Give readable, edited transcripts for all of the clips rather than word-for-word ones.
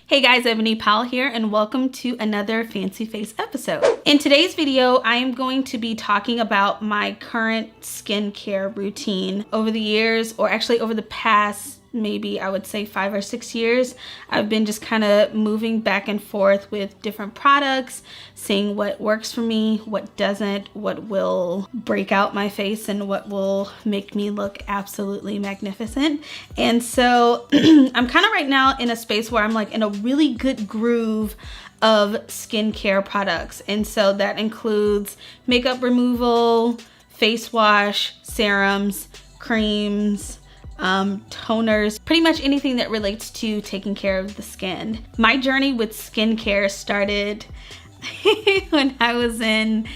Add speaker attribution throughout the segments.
Speaker 1: Hey guys, Ebony Powell here and welcome to another Fancy Face episode. In today's video, I am going to be talking about my current skincare routine. Over the years, or actually over the past maybe I would say 5 or 6 years, I've been just kind of moving back and forth with different products, seeing what works for me, what doesn't, what will break out my face, and what will make me look absolutely magnificent. And so I'm kind of right now in a space where I'm like in a really good groove of skincare products. And so that includes makeup removal, face wash, serums, creams, toners, pretty much anything that relates to taking care of the skin. My journey with skincare started when I was in,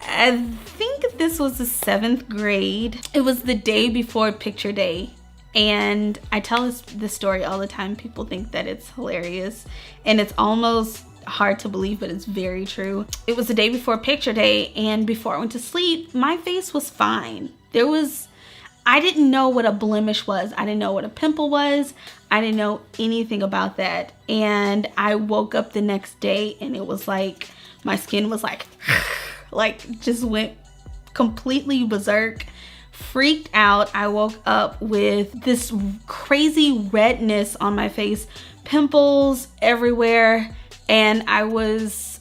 Speaker 1: I think this was the 7th grade. It was the day before picture day. And I tell this story all the time. People think that it's hilarious and it's almost hard to believe, but it's very true. It was the day before picture day, and before I went to sleep, my face was fine. I didn't know what a blemish was. I didn't know what a pimple was. I didn't know anything about that. And I woke up the next day and it was like, my skin was like just went completely berserk, freaked out. I woke up with this crazy redness on my face, pimples everywhere. And I was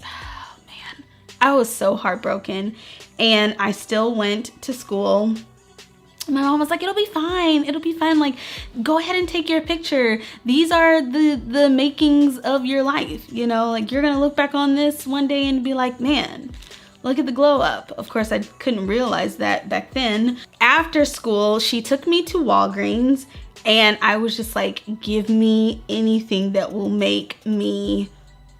Speaker 1: so heartbroken. And I still went to school. My mom was like, it'll be fine. It'll be fine. Like, go ahead and take your picture. These are the makings of your life. You know, like you're going to look back on this one day and be like, man, look at the glow up. Of course, I couldn't realize that back then. After school, she took me to Walgreens and I was just like, give me anything that will make me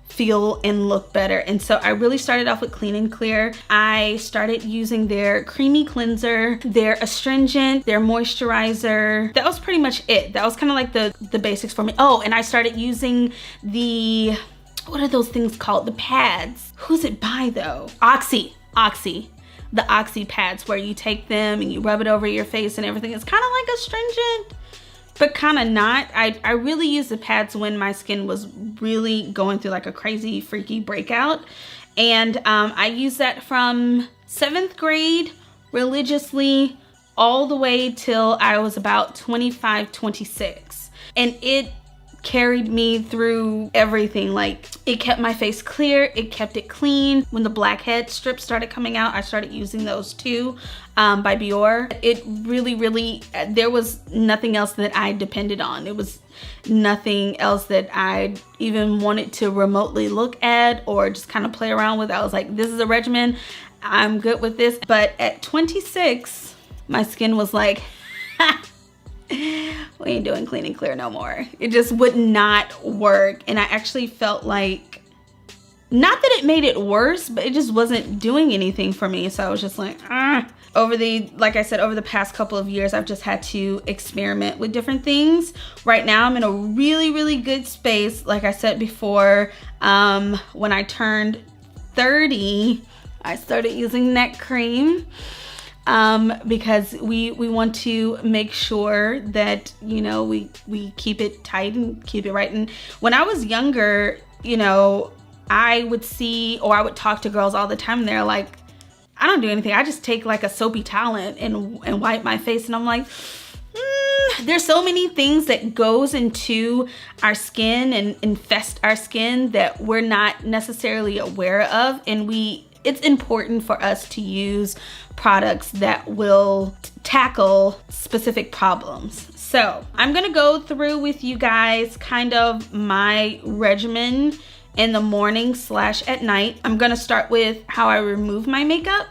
Speaker 1: feel and look better. And so I really started off with Clean and Clear. I started using their creamy cleanser, their astringent, their moisturizer. That was pretty much it. That was kind of like the basics for me. Oh, and I started using what are those things called? The pads. Who's it by though? Oxy. The Oxy pads, where you take them and you rub it over your face and everything. It's kind of like astringent, but kind of not. I really used the pads when my skin was really going through like a crazy freaky breakout. And I used that from 7th grade religiously all the way till I was about 25, 26. And it carried me through everything. Like, it kept my face clear, it kept it clean. When the blackhead strips started coming out, I started using those too, by Bior. It really, there was nothing else that I depended on. It was nothing else that I even wanted to remotely look at or just kind of play around with. I was like, this is a regimen, I'm good with this. But at 26, my skin was like, we ain't doing Clean and Clear no more. It just would not work. And I actually felt like, not that it made it worse, but it just wasn't doing anything for me. So I was just like, like I said, over the past couple of years, I've just had to experiment with different things. Right now, I'm in a really good space. Like I said before, when I turned 30, I started using neck cream. Because we want to make sure that, you know, we keep it tight and keep it right. And when I was younger, you know, I would see, or I would talk to girls all the time and they're like, I don't do anything. I just take like a soapy towel and wipe my face. And I'm like, there's so many things that goes into our skin and infest our skin that we're not necessarily aware of. And it's important for us to use products that will tackle specific problems. So I'm gonna go through with you guys kind of my regimen in the morning / at night. I'm gonna start with how I remove my makeup,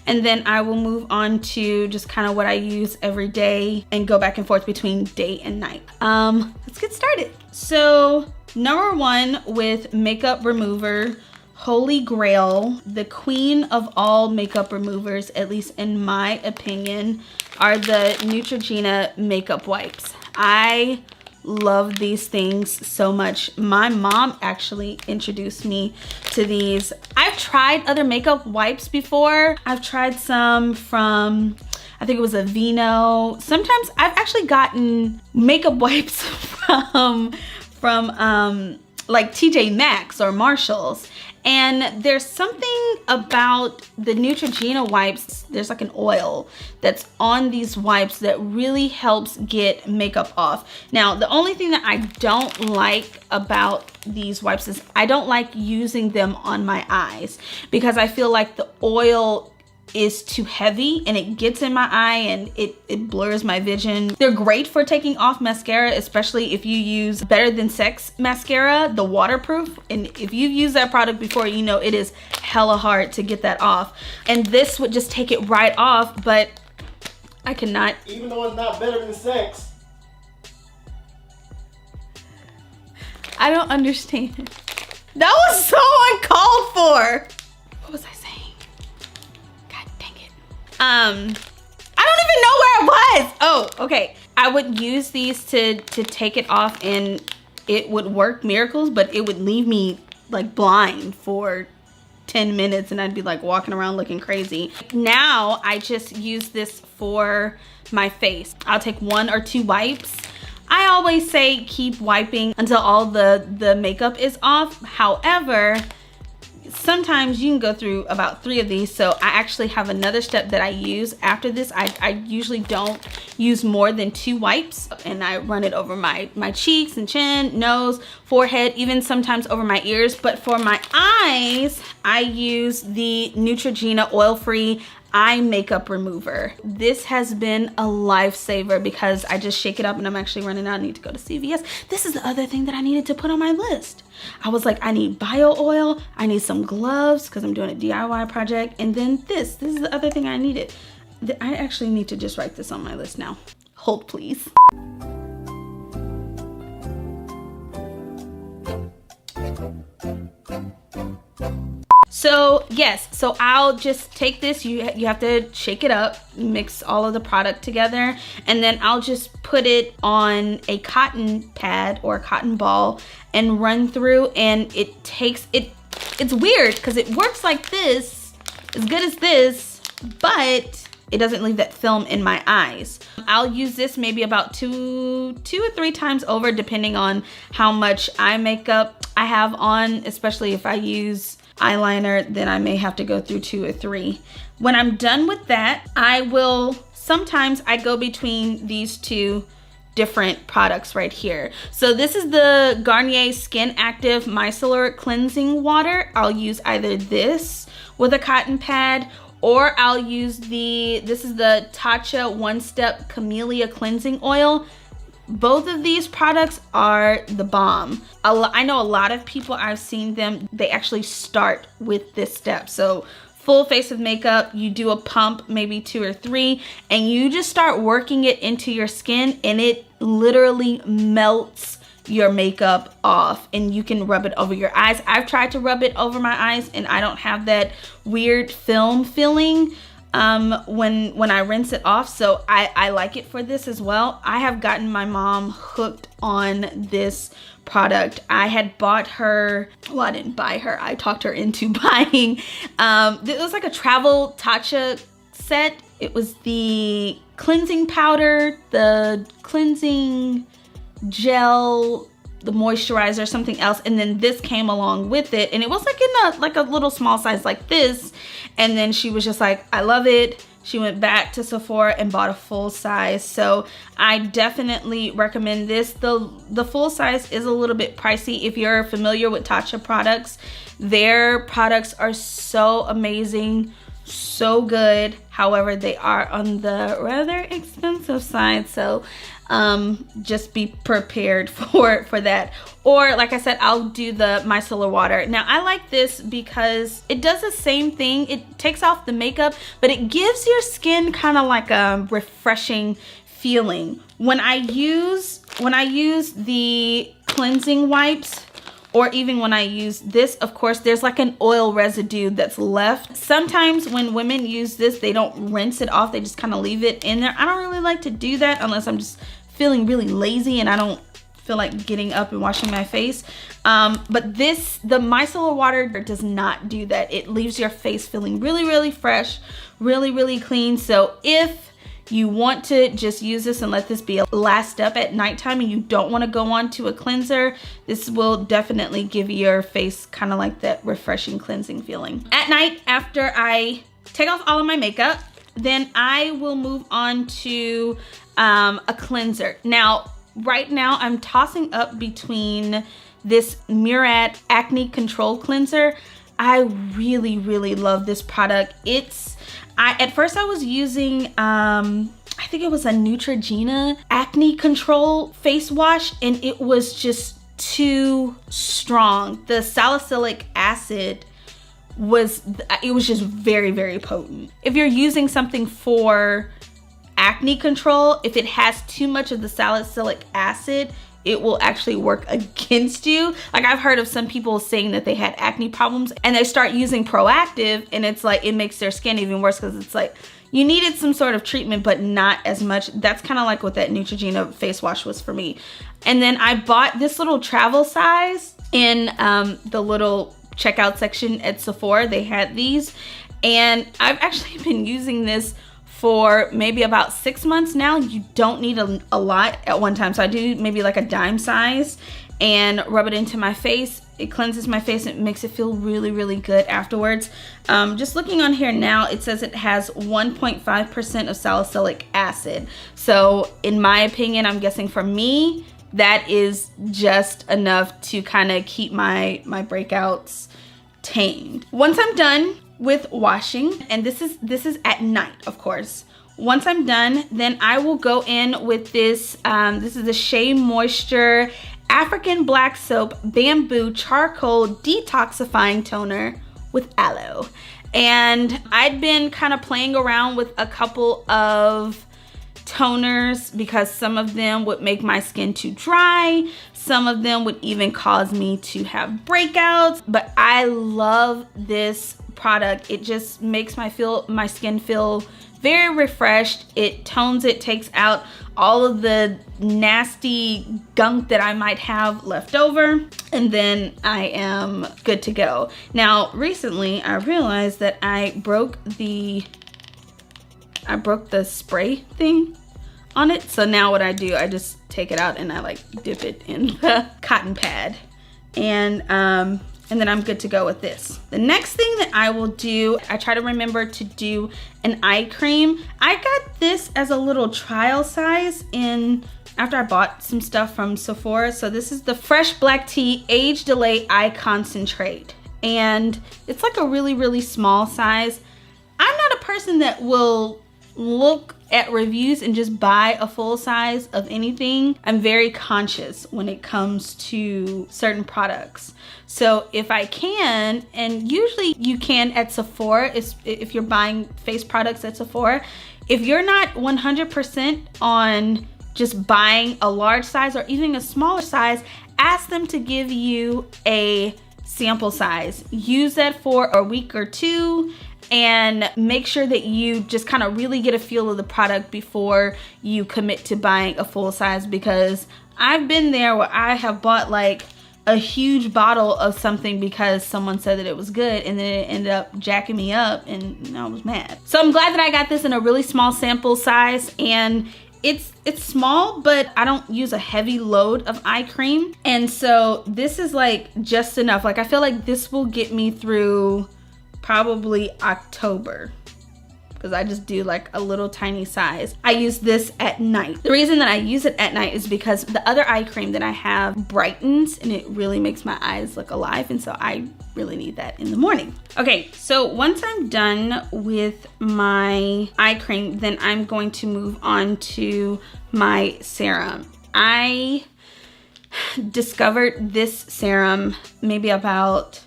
Speaker 1: and then I will move on to just kind of what I use every day and go back and forth between day and night. Let's get started. So number 1 with makeup remover, Holy Grail, the queen of all makeup removers, at least in my opinion, are the Neutrogena makeup wipes. I love these things so much. My mom actually introduced me to these. I've tried other makeup wipes before. I've tried some from, I think it was Aveeno. Sometimes I've actually gotten makeup wipes from like TJ Maxx or Marshall's. And there's something about the Neutrogena wipes, there's like an oil that's on these wipes that really helps get makeup off. Now, the only thing that I don't like about these wipes is I don't like using them on my eyes because I feel like the oil is too heavy and it gets in my eye and it blurs my vision. They're great for taking off mascara, especially if you use Better Than Sex mascara, the waterproof. And if you've used that product before, you know it is hella hard to get that off. And this would just take it right off, but I cannot.
Speaker 2: Even though it's not Better Than Sex.
Speaker 1: I don't understand. That was so uncalled for. What was I saying? I don't even know where I was. Oh, okay. I would use these to take it off and it would work miracles, but it would leave me like blind for 10 minutes and I'd be like walking around looking crazy. Now I just use this for my face. I'll take 1 or 2 wipes. I always say keep wiping until all the makeup is off. However, sometimes you can go through about 3 of these, so I actually have another step that I use after this. I usually don't use more than 2 wipes, and I run it over my cheeks and chin, nose, forehead, even sometimes over my ears. But for my eyes, I use the Neutrogena oil-free eye makeup remover. This has been a lifesaver because I just shake it up and I'm actually running out. I need to go to CVS. This is the other thing that I needed to put on my list. I was like, I need bio oil, I need some gloves because I'm doing a DIY project, and then this is the other thing I needed. I actually need to just write this on my list now. Hold please. So yes, so I'll just take this, you have to shake it up, mix all of the product together, and then I'll just put it on a cotton pad or a cotton ball and run through, and it's weird because it works like this, as good as this, but it doesn't leave that film in my eyes. I'll use this maybe about two or 3 times over, depending on how much eye makeup I have on, especially if I use eyeliner, then I may have to go through 2 or 3. When I'm done with that, sometimes I go between these 2 different products right here. So this is the Garnier Skin Active Micellar Cleansing Water. I'll use either this with a cotton pad, or I'll use this is the Tatcha One Step Camellia Cleansing Oil. Both of these products are the bomb. I know a lot of people, I've seen them, they actually start with this step. So full face of makeup, you do a pump, maybe 2 or 3, and you just start working it into your skin, and it literally melts your makeup off, and you can rub it over your eyes. I've tried to rub it over my eyes and I don't have that weird film feeling when I rinse it off, so I like it for this as well. I have gotten my mom hooked on this product. I had bought her, well, I didn't buy her, I talked her into buying, it was like a travel Tatcha set. It was the cleansing powder, the cleansing gel, the moisturizer, something else, and then this came along with it, and it was like in a little small size like this. And then she was just like, I love it. She went back to Sephora and bought a full size. So I definitely recommend this. The full size is a little bit pricey. If you're familiar with Tatcha products, their products are so amazing, so good. However, they are on the rather expensive side, so just be prepared for that. Or like I said, I'll do the micellar water. Now I like this because it does the same thing. It takes off the makeup, but it gives your skin kind of like a refreshing feeling. When I use the cleansing wipes, or even when I use this, of course, there's like an oil residue that's left. Sometimes when women use this, they don't rinse it off. They just kind of leave it in there. I don't really like to do that unless I'm just feeling really lazy and I don't feel like getting up and washing my face. But the micellar water does not do that. It leaves your face feeling really, really fresh, really, really clean. So if you want to just use this and let this be a last step at nighttime and you don't want to go on to a cleanser, this will definitely give your face kind of like that refreshing cleansing feeling. At night, after I take off all of my makeup, then I will move on to a cleanser. Now, right now I'm tossing up between this MURAD Acne Control Cleanser. I really, really love this product. At first I was using, I think it was a Neutrogena Acne Control face wash, and it was just too strong. The salicylic acid was just very, very potent. If you're using something for acne control, if it has too much of the salicylic acid, it will actually work against you. Like, I've heard of some people saying that they had acne problems and they start using Proactive, and it's like, it makes their skin even worse because it's like, you needed some sort of treatment, but not as much. That's kind of like what that Neutrogena face wash was for me. And then I bought this little travel size in the little checkout section at Sephora. They had these, and I've actually been using this for maybe about 6 months now. You don't need a lot at one time. So I do maybe like a dime size and rub it into my face. It cleanses my face. It makes it feel really, really good afterwards. Just looking on here now, it says it has 1.5% of salicylic acid. So in my opinion, I'm guessing for me, that is just enough to kind of keep my breakouts tamed. Once I'm done with washing, and this is at night, of course. Once I'm done, then I will go in with this. This is the Shea Moisture African Black Soap Bamboo Charcoal Detoxifying Toner with Aloe. And I'd been kind of playing around with a couple of toners because some of them would make my skin too dry. Some of them would even cause me to have breakouts. But I love this product. It just makes my skin feel very refreshed. It tones it, takes out all of the nasty gunk that I might have left over, and then I am good to go. Now, recently I realized that I broke the spray thing on it. So now what I do, I just take it out and I like dip it in the cotton pad, and then I'm good to go with this. The next thing that I will do, I try to remember to do an eye cream. I got this as a little trial size after I bought some stuff from Sephora. So this is the Fresh Black Tea Age Delay Eye Concentrate. And it's like a really, really small size. I'm not a person that will look at reviews and just buy a full size of anything. I'm very conscious when it comes to certain products. So if I can, and usually you can at Sephora, if you're buying face products at Sephora, if you're not 100% on just buying a large size or even a smaller size, ask them to give you a sample size. Use that for a week or two and make sure that you just kind of really get a feel of the product before you commit to buying a full size, because I've been there where I have bought like a huge bottle of something because someone said that it was good, and then it ended up jacking me up and I was mad. So I'm glad that I got this in a really small sample size, and it's small, but I don't use a heavy load of eye cream. And so this is like just enough. Like, I feel like this will get me through probably October, because I just do like a little tiny size. I use this at night. The reason that I use it at night is because the other eye cream that I have brightens and it really makes my eyes look alive, and so I really need that in the morning. Okay, so once I'm done with my eye cream, then I'm going to move on to my serum. I discovered this serum maybe about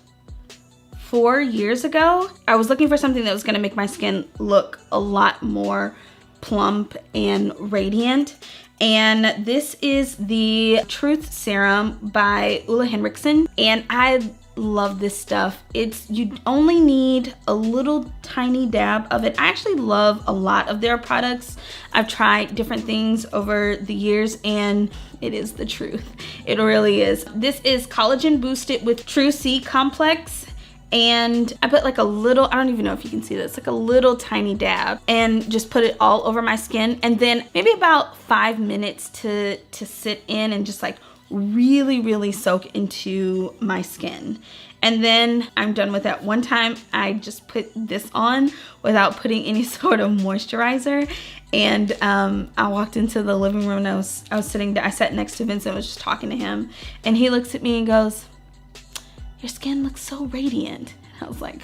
Speaker 1: 4 years ago. I was looking for something that was gonna make my skin look a lot more plump and radiant. And this is the Truth Serum by OLEHENRIKSEN. And I love this stuff. You only need a little tiny dab of it. I actually love a lot of their products. I've tried different things over the years, and it is the truth. It really is. This is collagen boosted with True C complex. and I put like a little, I don't even know if you can see this, like a little tiny dab, and just put it all over my skin, and then maybe about 5 minutes to sit in and just like really soak into my skin. And then I'm done with that. One time I just put this on without putting any sort of moisturizer, and I walked into the living room and I was sitting there. I sat next to Vincent, was just talking to him, and he looks at me and goes, "Your skin looks so radiant." I was like,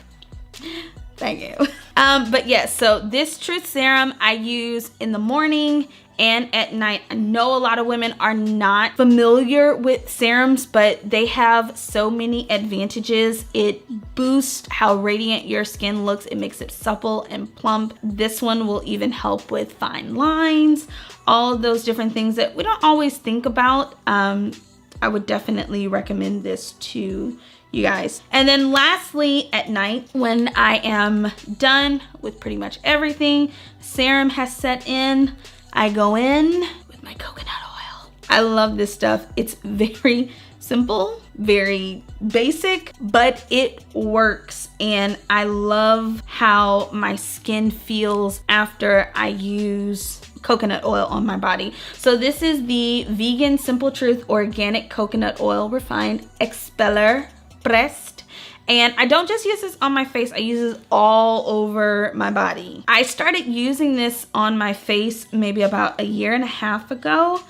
Speaker 1: thank you. But yes, so this Truth Serum I use in the morning and at night. I know a lot of women are not familiar with serums, but they have so many advantages. It boosts how radiant your skin looks. It makes it supple and plump. This one will even help with fine lines, all of those different things that we don't always think about. I would definitely recommend this to you guys. And then lastly, at night, when I am done with pretty much everything, serum has set in, I go in with my coconut oil. I love this stuff. It's very simple, very basic, but it works. And I love how my skin feels after I use coconut oil on my body. So this is the Vegan Simple Truth Organic Coconut Oil Refined Expeller Pressed. And I don't just use this on my face, I use this all over my body. I started using this on my face maybe about 1.5 years ago.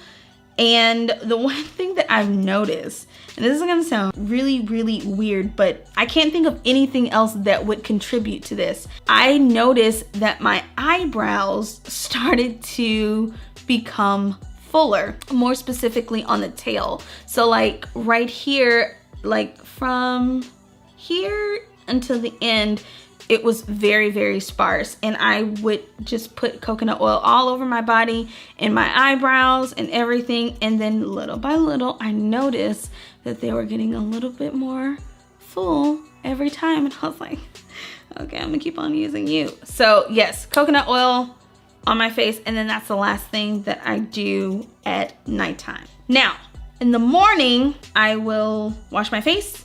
Speaker 1: And the one thing that I've noticed, and this is gonna sound really weird, but I can't think of anything else that would contribute to this. I noticed that my eyebrows started to become fuller, more specifically on the tail. So like right here, like from here until the end, it was very sparse, and I would just put coconut oil all over my body and my eyebrows and everything, and then little by little I noticed that they were getting a little bit more full every time, and I was like, okay, I'm gonna keep on using you. So yes, coconut oil on my face, and then that's the last thing that I do at nighttime. Now in the morning I will wash my face,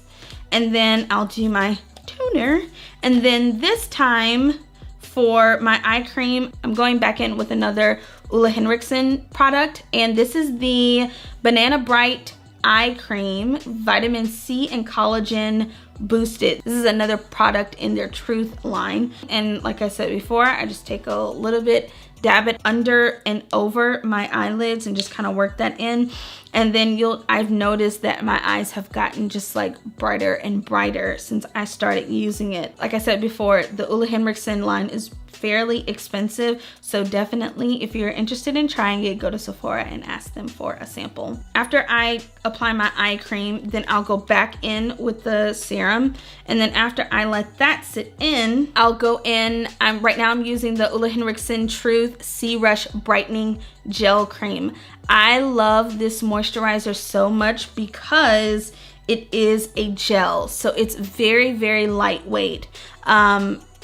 Speaker 1: and then I'll do my toner, and then this time for my eye cream I'm going back in with another OLEHENRIKSEN product, and this is the Banana Bright Eye Cream, Vitamin C and Collagen Boosted. This is another product in their Truth line, and like I said before, I just take a little bit, dab it under and over my eyelids and just kind of work that in. And then I've noticed that my eyes have gotten just like brighter and brighter since I started using it. Like I said before, the OLEHENRIKSEN line is fairly expensive, so definitely if you're interested in trying it, go to Sephora and ask them for a sample. After I apply my eye cream, then I'll go back in with the serum, and then after I let that sit in, I'll go in. Right now I'm using the OLEHENRIKSEN Truth C-Rush Brightening Gel Cream. I love this moisturizer so much because it is a gel, so it's very lightweight.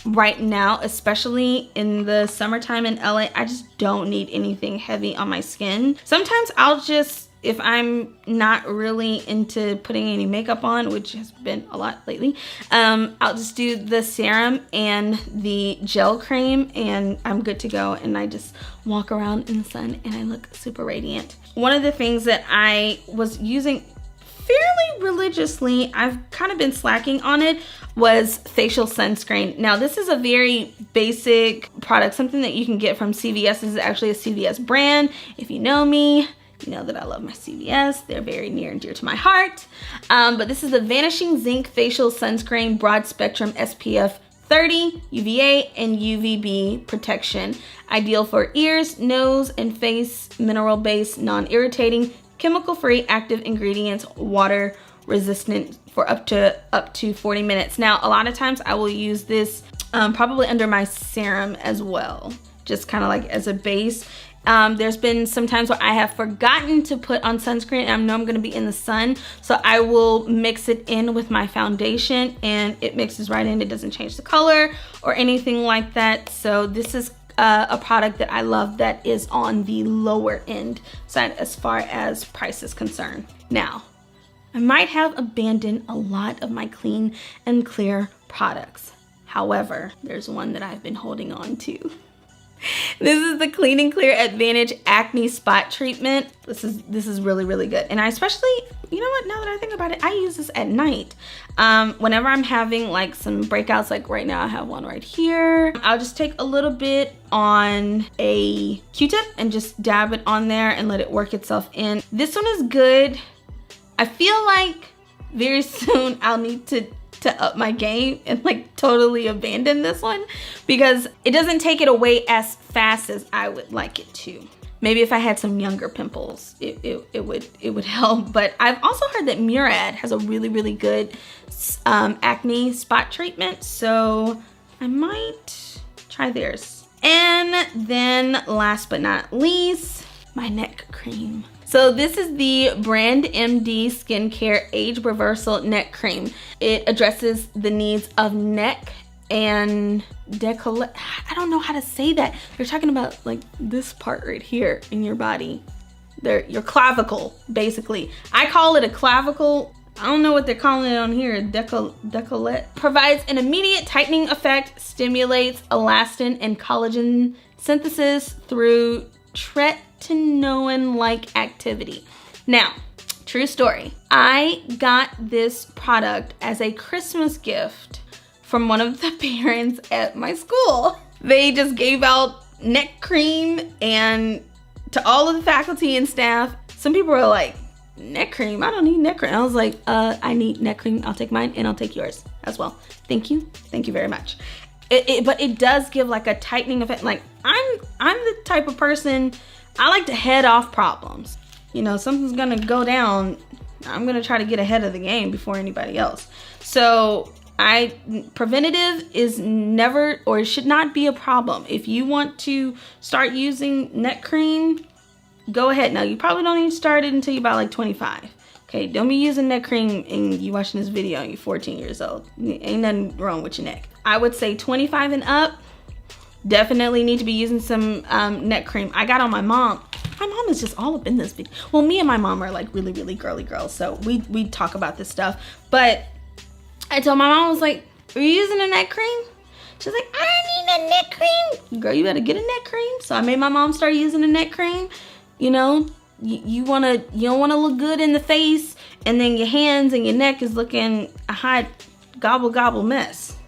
Speaker 1: Right now, especially in the summertime in LA, I just don't need anything heavy on my skin. Sometimes I'll just, if I'm not really into putting any makeup on, which has been a lot lately, I'll just do the serum and the gel cream and I'm good to go, and I just walk around in the sun and I look super radiant. One of the things that I was using fairly religiously, I've kind of been slacking on it, was facial sunscreen. Now this is a very basic product, something that you can get from CVS. This is actually a CVS brand. If you know me, you know that I love my CVS. They're very near and dear to my heart. But this is the Vanishing Zinc Facial Sunscreen Broad Spectrum SPF 30 UVA and UVB protection. Ideal for ears, nose, and face. Mineral-based, non-irritating, chemical-free, active ingredients, water resistant for up to 40 minutes. Now a lot of times I will use this probably under my serum as well, just kind of like as a base. There's been some times where I have forgotten to put on sunscreen and I know I'm going to be in the sun, so I will mix it in with my foundation and it mixes right in. It doesn't change the color or anything like that. So this is a product that I love that is on the lower end side as far as price is concerned. Now, I might have abandoned a lot of my clean and clear products. However, there's one that I've been holding on to. This is the Clean and Clear Advantage Acne Spot Treatment. This is really, really good. And I especially, you know what, now that I think about it, I use this at night. Whenever I'm having like some breakouts, like right now I have one right here, I'll just take a little bit on a Q-tip and just dab it on there and let it work itself in. This one is good. I feel like very soon I'll need to up my game and like totally abandon this one because it doesn't take it away as fast as I would like it to. Maybe if I had some younger pimples, it would help. But I've also heard that MURAD has a really, really good acne spot treatment, so I might try theirs. And then last but not least, my neck cream. So this is the Brand MD Skincare Age Reversal Neck Cream. It addresses the needs of neck and décolleté. I don't know how to say that. They're talking about like this part right here in your body. Your clavicle, basically. I call it a clavicle. I don't know what they're calling it on here. Décolleté. Provides an immediate tightening effect, stimulates elastin and collagen synthesis through tretinoin-like activity. Now, true story. I got this product as a Christmas gift from one of the parents at my school. They just gave out neck cream and to all of the faculty and staff. Some people were like, neck cream? I don't need neck cream. I was like, I need neck cream. I'll take mine and I'll take yours as well. Thank you. Thank you very much. But it does give like a tightening effect. Like I'm the type of person, I like to head off problems. You know, something's gonna go down, I'm gonna try to get ahead of the game before anybody else. So preventative is never or should not be a problem. If you want to start using neck cream, go ahead. Now you probably don't even start it until you're about like 25. Okay, don't be using neck cream and you watching this video and you're 14 years old. Ain't nothing wrong with your neck. I would say 25 and up, definitely need to be using some neck cream. I got on my mom. My mom is just all up in this video. Well, me and my mom are like really, really girly girls, so we talk about this stuff. But I told my mom, I was like, are you using a neck cream? She's like, I don't need a neck cream. Girl, you better get a neck cream. So I made my mom start using a neck cream. You know, you don't wanna look good in the face, and then your hands and your neck is looking a hot gobble mess.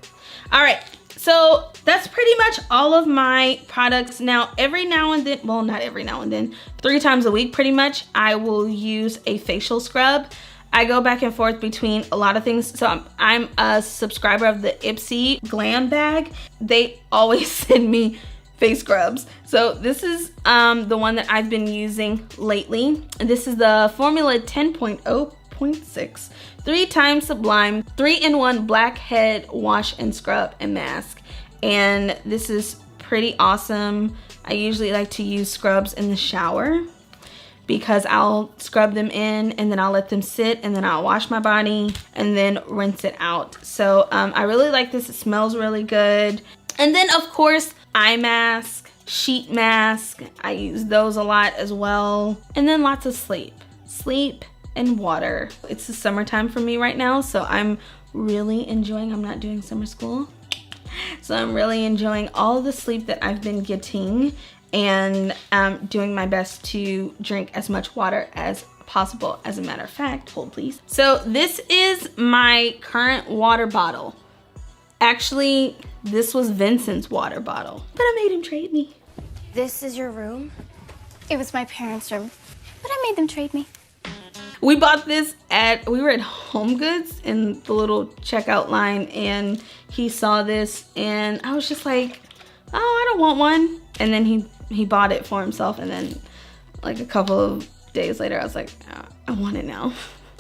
Speaker 1: All right, so that's pretty much all of my products. Now, every now and then, well, not every now and then, 3 times a week pretty much, I will use a facial scrub. I go back and forth between a lot of things. So I'm a subscriber of the Ipsy Glam Bag. They always send me face scrubs. So this is the one that I've been using lately. This is the Formula 10.0.6 3 times Sublime 3-in-1 blackhead wash and scrub and mask. And this is pretty awesome. I usually like to use scrubs in the shower because I'll scrub them in and then I'll let them sit and then I'll wash my body and then rinse it out. So I really like this. It smells really good. And then of course, eye mask, sheet mask. I use those a lot as well. And then lots of sleep and water. It's the summertime for me right now, so I'm really enjoying, I'm not doing summer school. So I'm really enjoying all the sleep that I've been getting and doing my best to drink as much water as possible. As a matter of fact, hold please. So this is my current water bottle. Actually, this was Vincent's water bottle, but I made him trade me.
Speaker 3: This is your room? It was my parents' room, but I made them trade me.
Speaker 1: We bought this we were at Home Goods in the little checkout line, and he saw this and I was just like, oh, I don't want one. And then he bought it for himself, and then like a couple of days later I was like, oh, I want it now.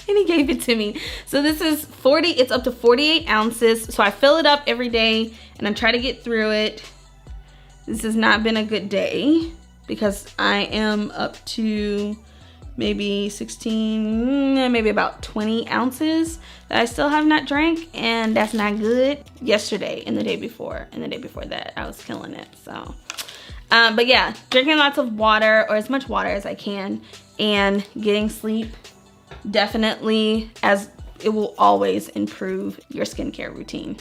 Speaker 1: And he gave it to me. So this is it's up to 48 ounces. So I fill it up every day and I try to get through it. This has not been a good day because I am up to maybe 16, maybe about 20 ounces that I still have not drank, and that's not good. Yesterday and the day before that, I was killing it. So, but yeah, drinking lots of water, or as much water as I can, and getting sleep, definitely, as it will always improve your skincare routine.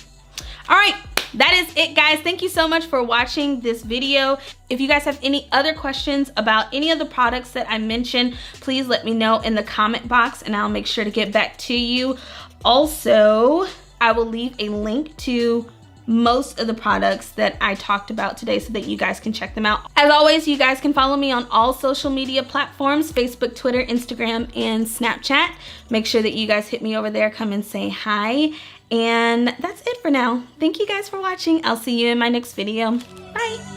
Speaker 1: All right, that is it, guys. Thank you so much for watching this video. If you guys have any other questions about any of the products that I mentioned, please let me know in the comment box and I'll make sure to get back to you. Also, I will leave a link to most of the products that I talked about today so that you guys can check them out. As always, you guys can follow me on all social media platforms, Facebook, Twitter, Instagram, and Snapchat. Make sure that you guys hit me over there, come and say hi. And that's it for now. Thank you guys for watching. I'll see you in my next video. Bye.